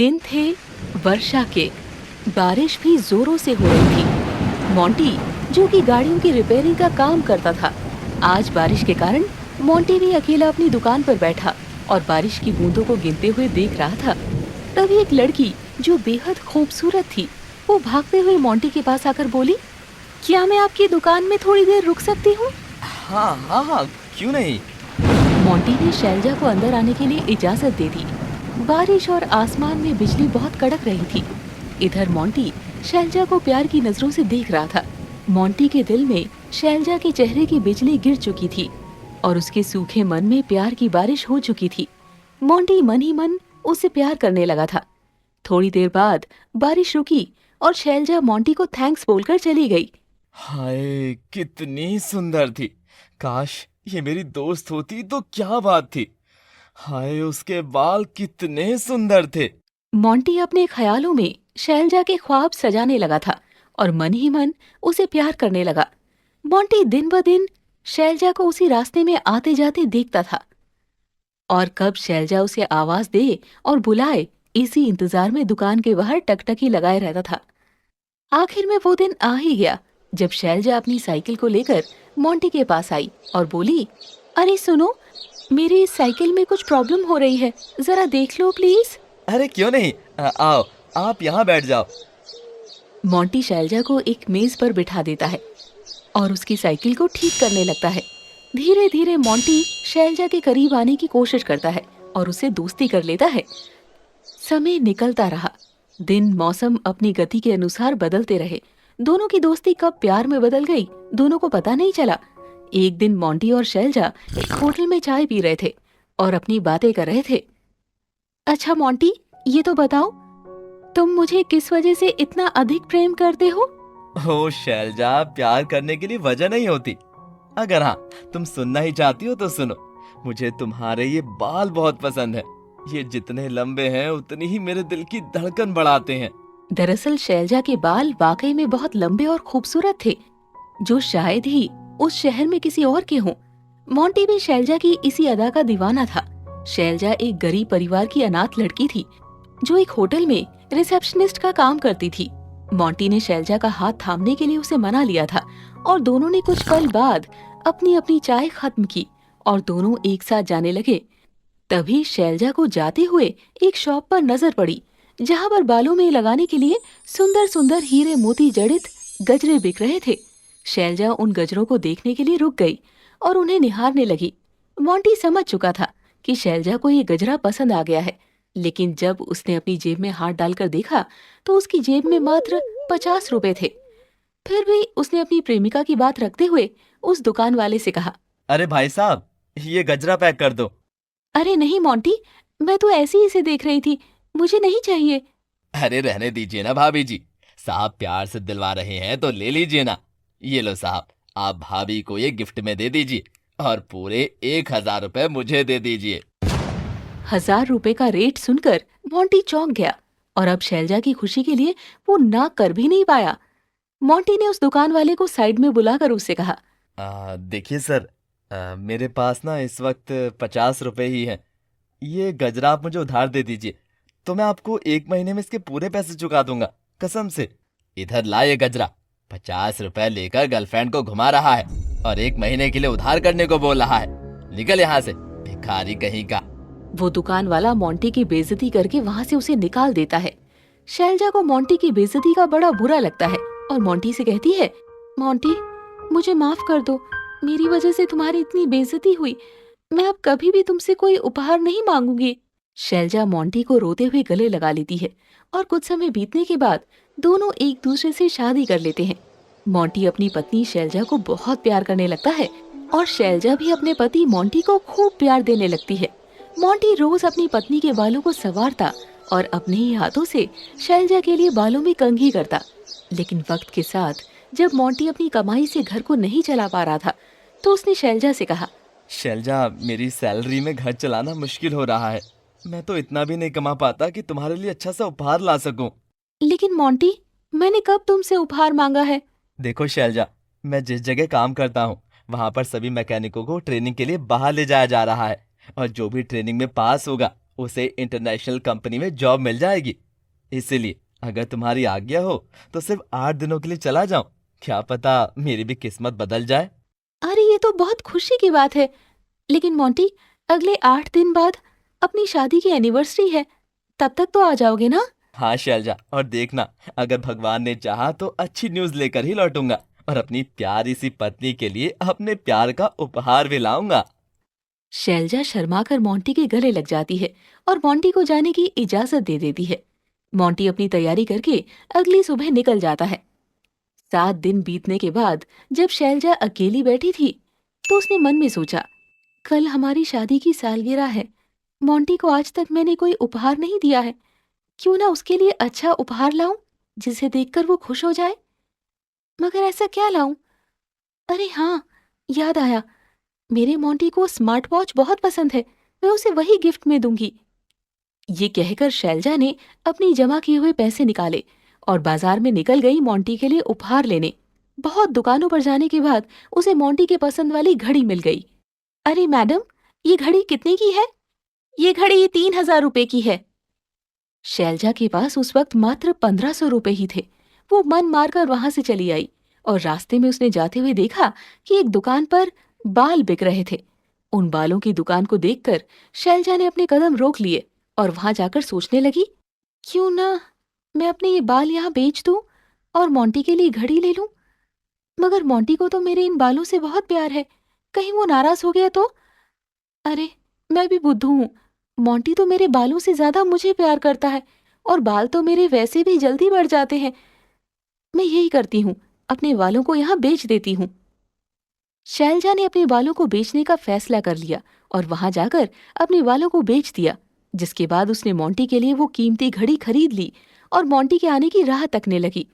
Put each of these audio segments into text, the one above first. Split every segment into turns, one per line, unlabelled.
दिन थे वर्षा के। बारिश भी जोरों से हो रही थी। मोंटी, जो कि गाड़ियों की रिपेयरिंग का काम करता था, आज बारिश के कारण मोंटी भी अकेला अपनी दुकान पर बैठा और बारिश की बूंदों को गिनते हुए देख रहा था। तभी एक लड़की जो बेहद खूबसूरत थी, वो भागते हुए मोंटी के पास आकर बोली, क्या मैं आपकी दुकान में थोड़ी देर रुक सकती हूँ?
हाँ हाँ हाँ, क्यों नहीं।
मोंटी ने शैलजा को अंदर आने के लिए इजाजत दे दी। बारिश और आसमान में बिजली बहुत कड़क रही थी। इधर मोंटी शैलजा को प्यार की नजरों से देख रहा था। मोंटी के दिल में शैलजा के चेहरे की बिजली गिर चुकी थी और उसके सूखे मन में प्यार की बारिश हो चुकी थी। मोंटी मन ही मन उससे प्यार करने लगा था। थोड़ी देर बाद बारिश रुकी और शैलजा मोंटी को थैंक्स बोलकर चली गई।
हाय, कितनी सुंदर थी। काश ये मेरी दोस्त होती तो क्या बात थी। हाय, उसके बाल कितने सुंदर थे।
मोंटी अपने ख्यालों में शैलजा के ख्वाब सजाने लगा था और मन ही मन उसे प्यार करने लगा। मोंटी दिन ब दिन शैलजा को उसी रास्ते में आते जाते देखता था और कब शैलजा उसे आवाज दे और बुलाए, इसी इंतजार में दुकान के बाहर टकटकी लगाए रहता था। आखिर में वो दिन आ ही गया जब शैलजा अपनी साइकिल को लेकर मोंटी के पास आई और बोली, अरे सुनो, मेरी इस साइकिल में कुछ प्रॉब्लम हो रही है, जरा देख लो प्लीज।
अरे क्यों नहीं, आओ आप यहाँ बैठ जाओ।
मोंटी शैलजा को एक मेज पर बिठा देता है और उसकी साइकिल को ठीक करने लगता है। धीरे धीरे मोंटी शैलजा के करीब आने की कोशिश करता है और उसे दोस्ती कर लेता है। समय निकलता रहा। दिन मौसम अपनी गति के अनुसार बदलते रहे। दोनों की दोस्ती कब प्यार में बदल गई, दोनों को पता नहीं चला। एक दिन मोंटी और शैलजा एक होटल में चाय पी रहे थे और अपनी बातें कर रहे थे। अच्छा मोंटी, ये तो बताओ, तुम मुझे किस वजह से इतना अधिक प्रेम करते हो?
ओ शैलजा, प्यार करने के लिए वजह नहीं होती। अगर हाँ, तुम सुनना ही चाहती हो तो सुनो। मुझे तुम्हारे ये बाल बहुत पसंद है। ये जितने लंबे हैं उतनी ही मेरे दिल की धड़कन बढ़ाते हैं।
दरअसल शैलजा के बाल वाकई में बहुत लंबे और खूबसूरत थे, जो शायद ही उस शहर में किसी और के हों। मोंटी भी शैलजा की इसी अदा का दीवाना था। शैलजा एक गरीब परिवार की अनाथ लड़की थी जो एक होटल में रिसेप्शनिस्ट का काम करती थी। मोंटी ने शैलजा का हाथ थामने के लिए उसे मना लिया था और दोनों ने कुछ पल बाद अपनी अपनी चाय खत्म की और दोनों एक साथ जाने लगे। तभी शैलजा को जाते हुए एक शॉप पर नजर पड़ी जहां पर बालों में लगाने के लिए सुंदर सुंदर हीरे मोती जड़ित गजरे बिक रहे थे। शैलजा उन गजरों को देखने के लिए रुक गई और उन्हें निहारने लगी। मोंटी समझ चुका था कि शैलजा को ये गजरा पसंद आ गया है, लेकिन जब उसने अपनी जेब में हाथ डालकर देखा तो उसकी जेब में मात्र 50 रुपए थे। फिर भी उसने अपनी प्रेमिका की बात रखते हुए उस दुकान वाले से कहा,
अरे भाई साहब, ये गजरा पैक कर दो।
अरे नहीं मोंटी, मैं तो ऐसे ही इसे देख रही थी, मुझे नहीं चाहिए।
अरे रहने दीजिए ना भाभी जी, साहब प्यार से दिलवा रहे हैं तो ले लीजिए ना। ये लो साहब, आप भाभी को ये गिफ्ट में दे दीजिए और पूरे 1000 रुपए मुझे दे दीजिए।
1000 रुपए का रेट सुनकर मोंटी चौंक गया और अब शैलजा की खुशी के लिए वो ना कर भी नहीं पाया। मोंटी ने उस दुकान वाले को साइड में बुलाकर उससे कहा,
देखिए सर, मेरे पास ना इस वक्त 50 रुपए ही हैं। ये गजरा आप मुझे उधार दे दीजिए तो मैं आपको 1 महीने में इसके पूरे पैसे चुका दूंगा, कसम से। इधर ला ये गजरा। 50 रुपए लेकर गर्लफ्रेंड को घुमा रहा है और 1 महीने के लिए उधार करने को बोल रहा है। निकल यहाँ से, भिखारी कहीं का।
वो दुकान वाला मोंटी की बेइज्जती करके वहाँ से उसे निकाल देता है। शैलजा को मोंटी की बेइज्जती का बड़ा बुरा लगता है और मोंटी से कहती है, मोंटी, मुझे माफ कर दो, मेरी वजह से तुम्हारी इतनी बेइज्जती हुई। मैं अब कभी भी तुमसे कोई उपहार नहीं मांगूंगी। शैलजा मोंटी को रोते हुए गले लगा लेती है और कुछ समय बीतने के बाद दोनों एक दूसरे से शादी कर लेते हैं। मोंटी अपनी पत्नी शैलजा को बहुत प्यार करने लगता है और शैलजा भी अपने पति मोंटी को खूब प्यार देने लगती है। मोंटी रोज अपनी पत्नी के बालों को संवारता और अपने ही हाथों से शैलजा के लिए बालों में कंघी करता। लेकिन वक्त के साथ जब मोंटी अपनी कमाई से घर को नहीं चला पा रहा था तो उसने शैलजा से कहा,
शैलजा, मेरी सैलरी में घर चलाना मुश्किल हो रहा है। मैं तो इतना भी नहीं कमा पाता कि तुम्हारे लिए अच्छा सा उपहार ला सकूं।
लेकिन मोंटी, मैंने कब तुमसे उपहार मांगा है?
देखो शैलजा, मैं जिस जगह काम करता हूँ वहां पर सभी मैकेनिकों को ट्रेनिंग के लिए बाहर ले जाया जा रहा है और जो भी ट्रेनिंग में पास होगा उसे इंटरनेशनल कंपनी में जॉब मिल जाएगी। इसीलिए अगर तुम्हारी आज्ञा हो तो सिर्फ 8 दिनों के लिए चला जाऊं। क्या पता मेरी भी किस्मत बदल जाए।
अरे ये तो बहुत खुशी की बात है। लेकिन मोंटी, अगले 8 दिन बाद अपनी शादी की एनिवर्सरी है, तब तक तो आ जाओगे ना?
हाँ शैलजा, और देखना, अगर भगवान ने चाहा तो अच्छी न्यूज़ लेकर ही लौटूंगा और अपनी प्यारी सी पत्नी के लिए अपने प्यार का उपहार भी लाऊंगा।
शैलजा शर्माकर मोंटी के गले लग जाती है और मोंटी को जाने की इजाजत दे देती है। मोंटी अपनी तैयारी करके अगली सुबह निकल जाता है। 7 दिन बीतने के बाद जब शैलजा अकेली बैठी थी तो उसने मन में सोचा, कल हमारी शादी की सालगिरह है। मोंटी को आज तक मैंने कोई उपहार नहीं दिया है। क्यों ना उसके लिए अच्छा उपहार लाऊं जिसे देखकर वो खुश हो जाए। मगर ऐसा क्या लाऊं? अरे हाँ, याद आया, मेरे मोंटी को स्मार्ट वॉच बहुत पसंद है। मैं उसे वही गिफ्ट में दूंगी। ये कहकर शैलजा ने अपनी जमा किए हुए पैसे निकाले और बाजार में निकल गई मोंटी के लिए उपहार लेने। बहुत दुकानों पर जाने के बाद उसे मोंटी के पसंद वाली घड़ी मिल गई। अरे मैडम, ये घड़ी कितने की है? ये घड़ी 3,000 रुपए की है। शैलजा के पास उस वक्त मात्र 1,500 रुपए ही थे। वो मन मारकर वहां से चली आई और रास्ते में उसने जाते हुए देखा कि एक दुकान पर बाल बिक रहे थे। उन बालों की दुकान को देखकर शैलजा ने अपने कदम रोक लिए और वहां जाकर सोचने लगी, क्यों ना मैं अपने ये बाल यहाँ बेच दूं और मोंटी के लिए घड़ी ले लूं। मगर मोंटी को तो मेरे इन बालों से बहुत प्यार है, कहीं वो नाराज हो गया तो? अरे, मैं भी बुद्धू हूँ। मोंटी तो मेरे बालों से ज्यादा मुझे प्यार करता है और बाल तो मेरे वैसे भी जल्दी बढ़ जाते हैं। मैं यही करती हूँ, अपने बालों को यहाँ बेच देती हूँ। शैलजा ने अपने बालों को बेचने का फैसला कर लिया और वहां जाकर अपने बालों को बेच दिया। जिसके बाद उसने मोंटी के लिए वो कीमती घड़ी खरीद ली और मोंटी के आने की राह तकने लगी।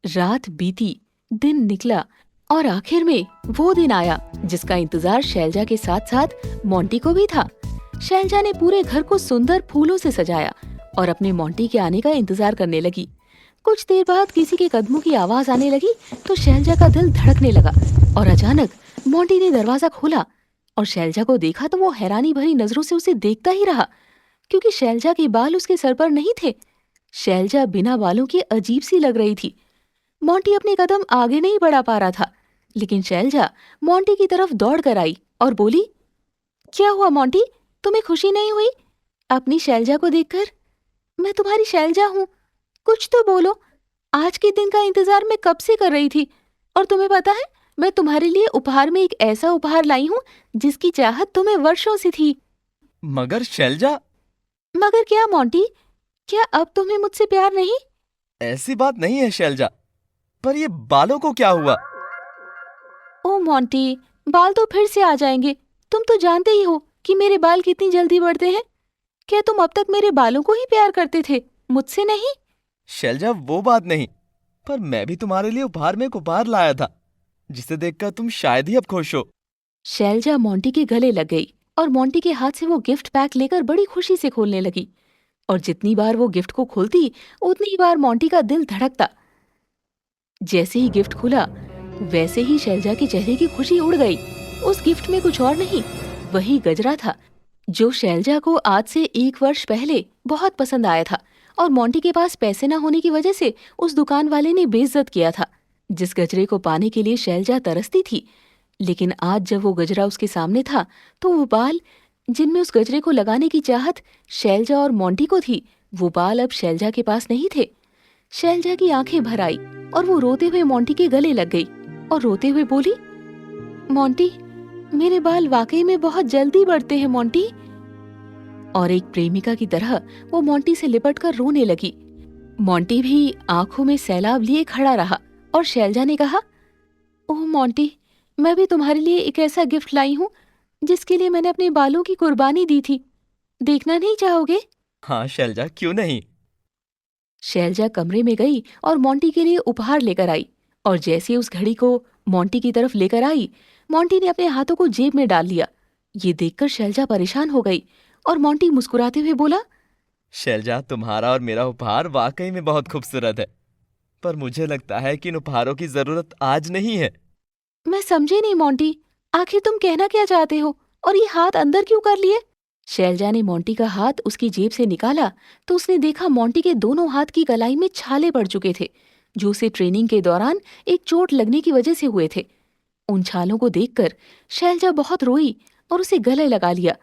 रात बीती, दिन निकला और आखिर में वो दिन आया जिसका इंतजार शैलजा के साथ साथ मोंटी को भी था। शैलजा ने पूरे घर को सुंदर फूलों से सजाया और अपने मोंटी के आने का इंतजार करने लगी। कुछ देर बाद किसी के कदमों की आवाज आने लगी तो शैलजा का दिल धड़कने लगा और अचानक मोंटी ने दरवाजा खोला और शैलजा को देखा तो वो हैरानी भरी नजरों से उसे देखता ही रहा, क्योंकि शैलजा के बाल उसके सर पर नहीं थे। शैलजा बिना बालों की अजीब सी लग रही थी। मोंटी अपने कदम आगे नहीं बढ़ा पा रहा था, लेकिन शैलजा मोंटी की तरफ दौड़ कर आई और बोली, क्या हुआ मोंटी, तुम्हें खुशी नहीं हुई अपनी शैलजा को देखकर? मैं तुम्हारी शैलजा हूँ, कुछ तो बोलो। आज के दिन का इंतजार मैं कब से कर रही थी और तुम्हें पता है, मैं तुम्हारे लिए उपहार में एक ऐसा उपहार लाई हूँ जिसकी चाहत तुम्हें वर्षों से थी।
मगर शैलजा,
मगर क्या मोंटी, क्या अब तुम्हें मुझसे प्यार नहीं?
ऐसी बात नहीं है शैलजा, पर ये बालों को क्या हुआ?
ओ मोंटी, बाल तो फिर से आ जाएंगे। तुम तो जानते ही हो कि मेरे बाल कितनी जल्दी बढ़ते हैं। क्या तुम अब तक मेरे बालों को ही प्यार करते थे, मुझसे नहीं?
शैलजा, वो बात नहीं, पर मैं भी तुम्हारे लिए उपहार में एक उपहार लाया था जिसे देखकर तुम शायद ही अब खुश हो।
शैलजा मोंटी के गले लग गई और मोंटी के हाथ से वो गिफ्ट पैक लेकर बड़ी खुशी से खोलने लगी। और जितनी बार वो गिफ्ट को खोलती उतनी ही बार मोंटी का दिल धड़कता। जैसे ही गिफ्ट खुला वैसे ही शैलजा के चेहरे की खुशी उड़ गई। उस गिफ्ट में कुछ और नहीं, वही गजरा था जो शैलजा को आज से 1 वर्ष पहले बहुत पसंद आया था और मोंटी के पास पैसे न होने की वजह से उस दुकान वाले ने बेइज्जत किया था। जिस गजरे को पाने के लिए शैलजा तरसती थी, लेकिन आज जब वो गजरा उसके सामने था तो वो बाल जिनमें उस गजरे को लगाने की चाहत शैलजा और मोंटी को थी, वो बाल अब शैलजा के पास नहीं थे। शैलजा की आंखें भर आई और वो रोते हुए मोंटी के गले लग गई और रोते हुए बोली, मोंटी, मेरे बाल वाकई में बहुत जल्दी बढ़ते हैं मोंटी। और एक प्रेमिका की तरह वो मोंटी से लिपटकर रोने लगी। मोंटी भी आंखों में सैलाब लिए खड़ा रहा और शैलजा ने कहा, ओह मोंटी, मैं भी तुम्हारे लिए एक ऐसा गिफ्ट लाई हूँ जिसके लिए मैंने अपने बालों की कुर्बानी दी थी। देखना नहीं चाहोगे?
हाँ शैलजा, क्यों नहीं।
शैलजा कमरे में गई और मोंटी के लिए उपहार लेकर आई और जैसे ही उस घड़ी को मोंटी की तरफ लेकर आई, मोंटी ने अपने हाथों को जेब में डाल लिया। ये देखकर शैलजा परेशान हो गई और मोंटी मुस्कुराते हुए बोला,
शैलजा, तुम्हारा और मेरा उपहार वाकई में बहुत खूबसूरत है, पर मुझे लगता है कि इन उपहारों की जरूरत आज नहीं है।
मैं समझी नहीं मोंटी, आखिर तुम कहना क्या चाहते हो और ये हाथ अंदर क्यों कर लिए? शैलजा ने मोंटी का हाथ उसकी जेब से निकाला तो उसने देखा मोंटी के दोनों हाथ की कलाई में छाले पड़ चुके थे, जो उसे ट्रेनिंग के दौरान एक चोट लगने की वजह से हुए थे। उन छालों को देखकर शैलजा बहुत रोई और उसे गले लगा लिया।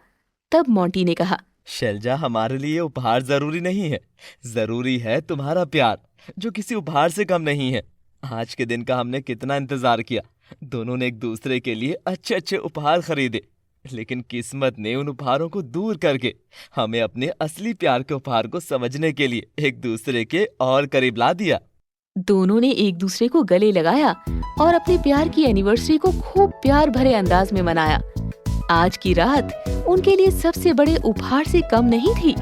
तब मोंटी ने कहा,
शैलजा, हमारे लिए उपहार जरूरी नहीं है, जरूरी है तुम्हारा प्यार, जो किसी उपहार से कम नहीं है। आज के दिन का हमने कितना इंतजार किया। दोनों ने एक दूसरे के लिए अच्छे अच्छे उपहार खरीदे, लेकिन किस्मत ने उन उपहारों को दूर करके हमें अपने असली प्यार के उपहार को समझने के लिए एक दूसरे के और करीब ला दिया।
दोनों ने एक दूसरे को गले लगाया और अपने प्यार की एनिवर्सरी को खूब प्यार भरे अंदाज में मनाया। आज की रात उनके लिए सबसे बड़े उपहार से कम नहीं थी।